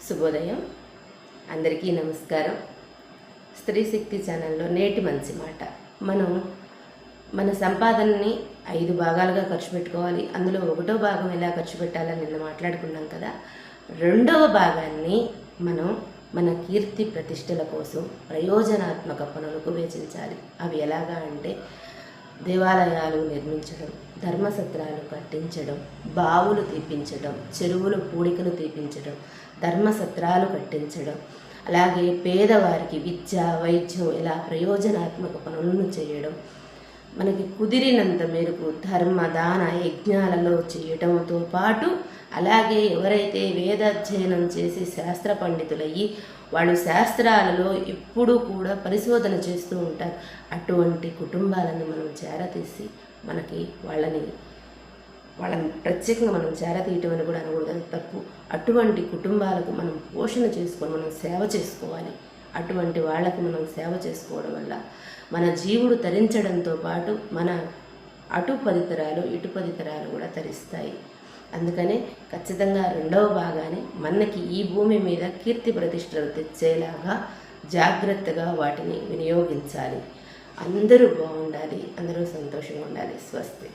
శుభోదయం. అందరికీ నమస్కారం. స్త్రీ శక్తి ఛానల్లో నేటి మంచి మాట. మనం మన సంపాదనని 5 భాగాలుగా ఖర్చు పెట్టుకోవాలి. అందులో 1వ భాగం ఎలా ఖర్చు పెట్టాలని నిన్న మాట్లాడుకున్నాం కదా. 2వ భాగాన్ని మనం మన కీర్తి ప్రతిష్టల కోసం ప్రయోజనాత్మక పనులకు వెచ్చించాలి. అవి ఎలాగా అంటే దేవాలయాలు నిర్మించడం, ధర్మసత్రాలు కట్టించడం, బావులు తీపించడం, చెరువులు పూడికలు తీపించడం, ధర్మసత్రాలు కట్టించడం, అలాగే పేదవారికి విద్య, వైద్యం ఇలా ప్రయోజనాత్మక పనులను చేయడం, మనకి కుదిరినంత మేరకు ధర్మ దాన యజ్ఞాలలో చేయటంతో పాటు అలాగే ఎవరైతే వేదాధ్యయనం చేసి శాస్త్ర పండితులయ్యి వాళ్ళు శాస్త్రాలలో ఎప్పుడూ కూడా పరిశోధన చేస్తూ ఉంటారు. అటువంటి కుటుంబాలను మనం చేరతీసి మనకి వాళ్ళని ప్రత్యేకంగా మనం చేరతీయటం అని కూడా అనకూడదు, అది తప్పు. అటువంటి కుటుంబాలకు మనం పోషణ చేసుకొని మనం సేవ చేసుకోవాలి. అటువంటి వాళ్ళకి మనం సేవ చేసుకోవడం వల్ల మన జీవుడు తరించడంతో పాటు మన అటు 10 తరాలు ఇటు 10 తరాలు కూడా తరిస్తాయి. అందుకనే ఖచ్చితంగా 2వ భాగాన్ని మనకి ఈ భూమి మీద కీర్తి ప్రతిష్టలు తెచ్చేలాగా జాగ్రత్తగా వాటిని వినియోగించాలి. అందరూ బాగుండాలి, అందరూ సంతోషంగా ఉండాలి. స్వస్తి.